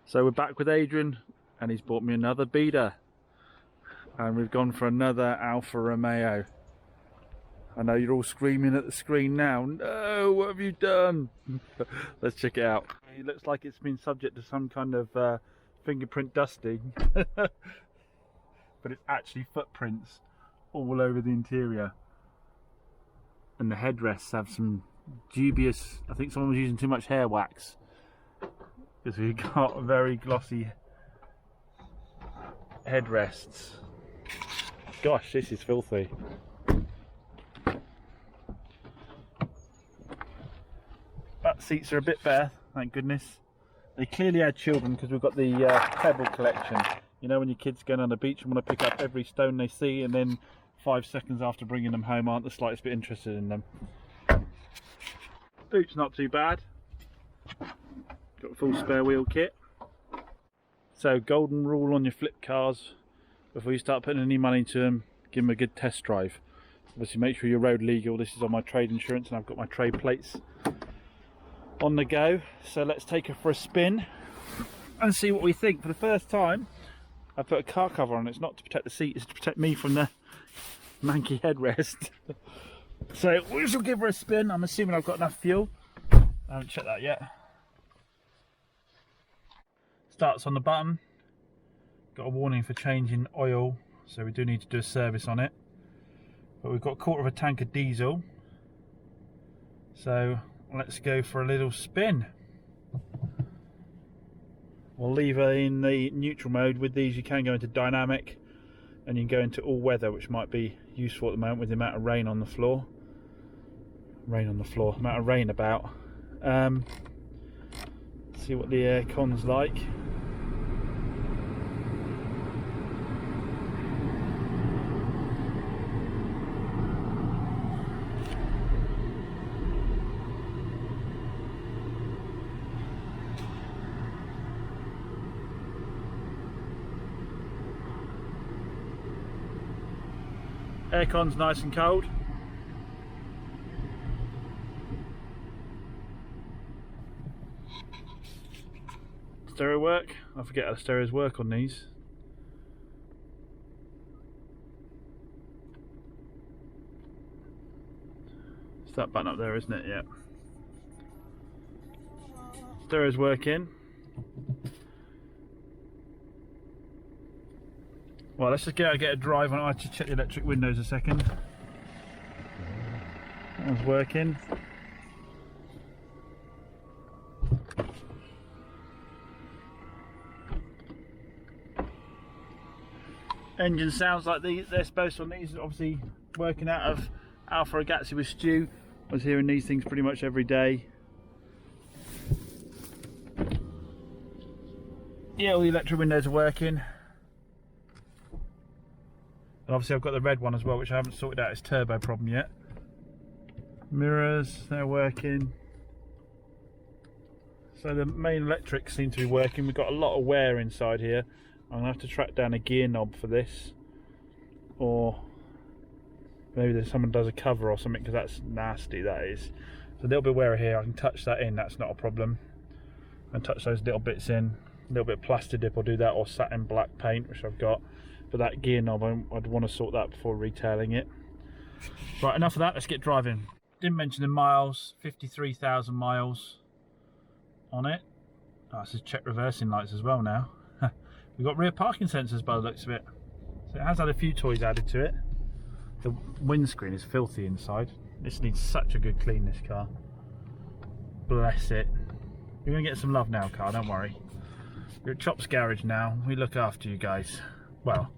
So we're back with Adrian and he's bought me another beater, and we've gone for another Alfa Romeo. I know you're all screaming at the screen now, no, what have you done? Let's check it out. It looks like it's been subject to some kind of fingerprint dusting, but it's actually footprints all over the interior, and the headrests have some dubious, I think someone was using too much hair wax, because we've got very glossy headrests. Gosh, this is filthy. But seats are a bit bare, thank goodness. They clearly had children, because we've got the pebble collection. You know when your kids go on the beach and want to pick up every stone they see, and then 5 seconds after bringing them home aren't the slightest bit interested in them. Boot's not too bad. Got a full spare wheel kit. So golden rule on your flip cars: before you start putting any money into them, give them a good test drive. Obviously make sure you're road legal. This is on my trade insurance and I've got my trade plates on the go. So let's take her for a spin and see what we think. For the first time I put a car cover on. It's not to protect the seat, it's to protect me from the manky headrest. So we shall give her a spin. I'm assuming I've got enough fuel. I haven't checked that yet. Starts on the button. Got a warning for changing oil, so we do need to do a service on it. But we've got a quarter of a tank of diesel. So let's go for a little spin. We'll leave her in the neutral mode. With these you can go into dynamic, and you can go into all weather, which might be useful at the moment with the amount of rain on the floor. Amount of rain about. See what the aircon's like. Aircon's nice and cold. Stereo work? I forget how the stereos work on these. It's that button up there, isn't it? Yeah. Stereo's working. Well, let's just get a drive on it. I'll just check the electric windows a second. That one's working. Engine sounds like they're supposed to on these. Obviously working out of Alfa Ragazzi with Stu. I was hearing these things pretty much every day. Yeah, all the electric windows are working. And obviously I've got the red one as well, which I haven't sorted out its turbo problem yet. Mirrors, they're working. So the main electrics seem to be working. We've got a lot of wear inside here. I'm gonna have to track down a gear knob for this, or maybe there's someone does a cover or something, because that's nasty, that is. So a little bit of wear here. I can touch that in, that's not a problem. And touch those little bits in. A little bit of plaster dip, I'll do that, or satin black paint, which I've got. But that gear knob, I'd want to sort that before retailing it. Right, enough of that, let's get driving. Didn't mention the miles, 53,000 miles on it. Oh, it says check reversing lights as well now. We've got rear parking sensors by the looks of it. So it has had a few toys added to it. The windscreen is filthy inside. This needs such a good clean, this car. Bless it. You're going to get some love now, car, don't worry. You're at Chop's Garage now. We look after you guys. Well,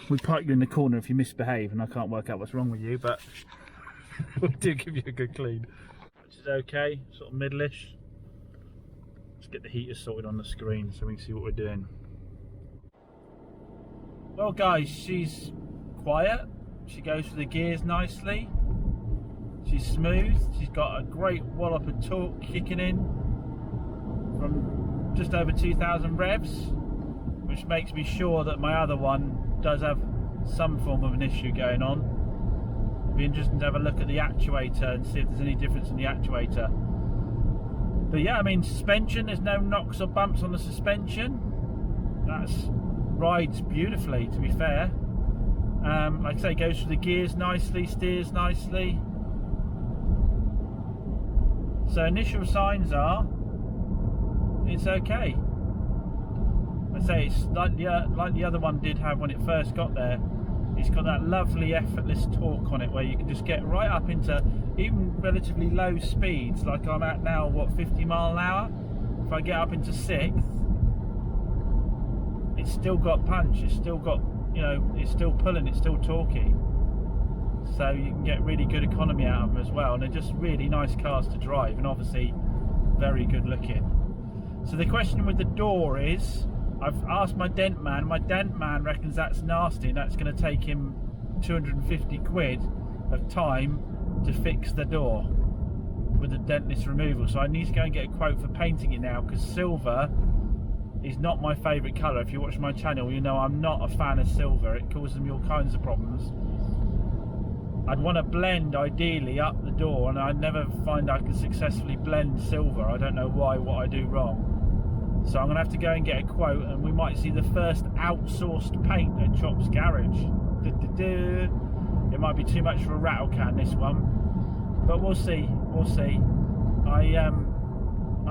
we park you in the corner if you misbehave, and I can't work out what's wrong with you, but we do give you a good clean. Which is okay, sort of middle-ish. Let's get the heater sorted on the screen so we can see what we're doing. Well guys, she's quiet. She goes through the gears nicely. She's smooth. She's got a great wallop of torque kicking in from just over 2,000 revs, which makes me sure that my other one does have some form of an issue going on. It'd be interesting to have a look at the actuator and see if there's any difference in the actuator. But yeah, I mean, suspension, there's no knocks or bumps on the suspension. That's rides beautifully, to be fair. Like I say, goes through the gears nicely, steers nicely. So initial signs are it's okay. I say it's like the other one did have when it first got there. It's got that lovely effortless torque on it where you can just get right up into even relatively low speeds, like I'm at now, what, 50 mile an hour? If I get up into 6th, it's still got punch, it's still got, you know, it's still pulling, it's still torquey. So you can get really good economy out of them as well, and they're just really nice cars to drive, and obviously very good looking. So the question with the door is, I've asked my dent man reckons that's nasty, and that's going to take him 250 quid of time to fix the door with the dentless removal. So I need to go and get a quote for painting it now, because silver is not my favourite colour. If you watch my channel, you know I'm not a fan of silver. It causes me all kinds of problems. I'd want to blend ideally up the door, and I never find I can successfully blend silver. I don't know why, what I do wrong. So I'm going to have to go and get a quote, and we might see the first outsourced paint at Chop's garage. It might be too much for a rattle can, this one, but we'll see. We'll see. I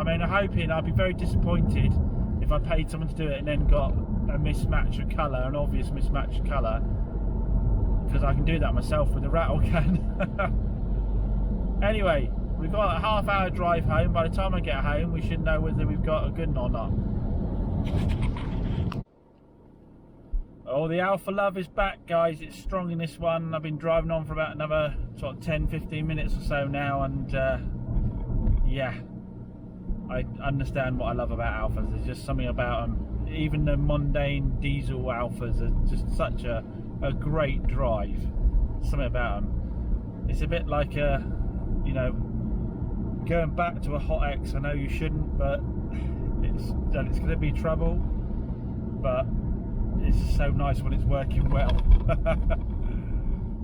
mean, I'm hoping, I'd be very disappointed if I paid someone to do it and then got a mismatch of colour, an obvious mismatch of colour, because I can do that myself with the rattle can. Anyway, we've got a half-hour drive home. By the time I get home, we should know whether we've got a good one or not. Oh, the Alfa Love is back, guys. It's strong in this one. I've been driving on for about another sort of 10-15 minutes or so now, and yeah, I understand what I love about Alfas. There's just something about them. Even the mundane diesel Alfas are just such a great drive. Something about them. It's a bit like a, you know, going back to a Hot X. I know you shouldn't, but it's going to be trouble. But it's so nice when it's working well.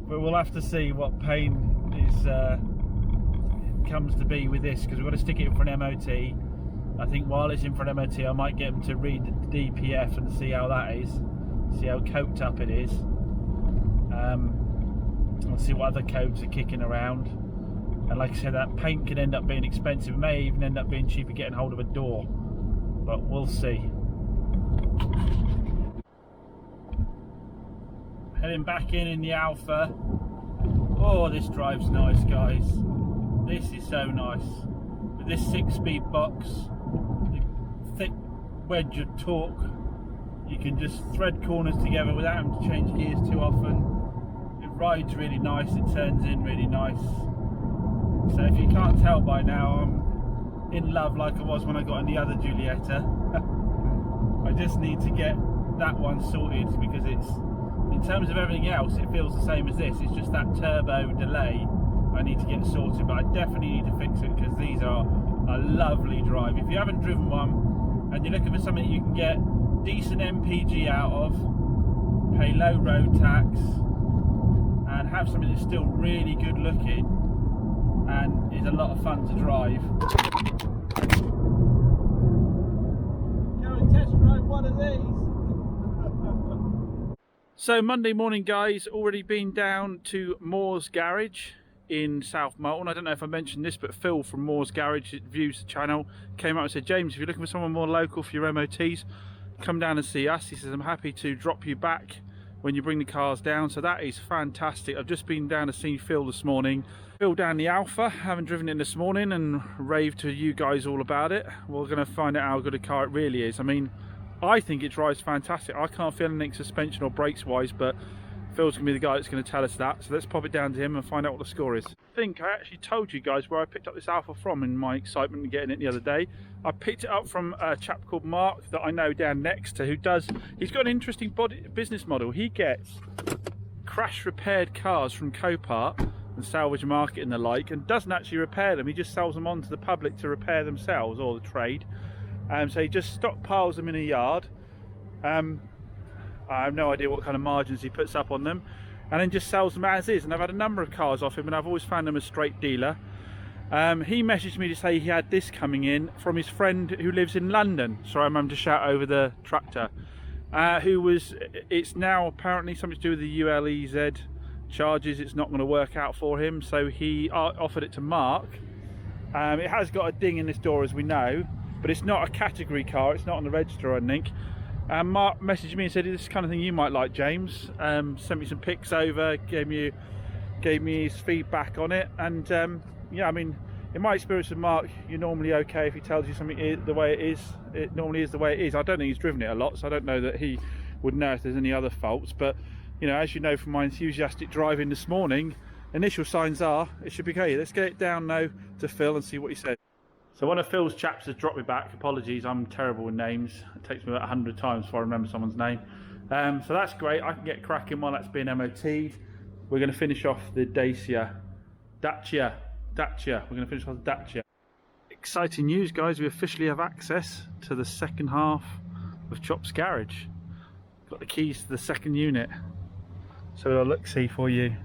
But we'll have to see what pain comes to be with this, because we've got to stick it in for an MOT. I think while it's in for an MOT, I might get them to read the DPF and see how that is, see how coked up it is. I'll see what other codes are kicking around. And like I said, that paint can end up being expensive. It may even end up being cheaper getting hold of a door, but we'll see. Heading back in the Alfa. Oh, this drives nice, guys. This is so nice. With this 6-speed box, the thick wedge of torque, you can just thread corners together without having to change gears too often. It rides really nice, it turns in really nice. So if you can't tell by now, I'm in love like I was when I got in the other Giulietta. I just need to get that one sorted, because it's, in terms of everything else, it feels the same as this. It's just that turbo delay I need to get sorted, but I definitely need to fix it, because these are a lovely drive. If you haven't driven one and you're looking for something you can get decent MPG out of, pay low road tax, and have something that's still really good looking and is a lot of fun to drive, go and test drive one of these. So Monday morning, guys, already been down to Moore's Garage in South Molton. I don't know if I mentioned this, but Phil from Moore's Garage, views the channel, came out and said, James, if you're looking for someone more local for your MOTs, come down and see us. He says, I'm happy to drop you back when you bring the cars down. So that is fantastic. I've just been down to see Phil this morning. Phil down the Alfa, haven't driven it this morning, and raved to you guys all about it. We're going to find out how good a car it really is. I mean, I think it drives fantastic. I can't feel anything suspension or brakes wise, but Phil's going to be the guy that's going to tell us that. So let's pop it down to him and find out what the score is. I think I actually told you guys where I picked up this Alfa from in my excitement in getting it the other day. I picked it up from a chap called Mark that I know down next to, he's got an interesting business model. He gets crash repaired cars from Copart and salvage market and the like, and doesn't actually repair them. He just sells them on to the public to repair themselves, or the trade. So he just stockpiles them in a yard. I have no idea what kind of margins he puts up on them, and then just sells them as is. And I've had a number of cars off him, and I've always found him a straight dealer. He messaged me to say he had this coming in from his friend who lives in London. Sorry, I'm having to shout over the tractor. It's now apparently something to do with the ULEZ charges. It's not going to work out for him, so he offered it to Mark. It has got a ding in this door, as we know, but it's not a category car. It's not on the register, I think. Mark messaged me and said, "This is the kind of thing you might like, James." Sent me some pics over, gave me his feedback on it, and yeah, I mean, in my experience with Mark, you're normally okay if he tells you something the way it is. It normally is the way it is. I don't think he's driven it a lot, so I don't know that he would know if there's any other faults. But you know, as you know from my enthusiastic driving this morning, initial signs are it should be okay. Let's get it down now to Phil and see what he says. So one of Phil's chaps has dropped me back. Apologies, I'm terrible with names. It takes me about 100 times before I remember someone's name. So that's great. I can get cracking while that's being MOT'd. We're going to finish off the Dacia. We're going to finish off the Dacia. Exciting news, guys. We officially have access to the second half of Chop's garage. Got the keys to the second unit. So I'll look see for you.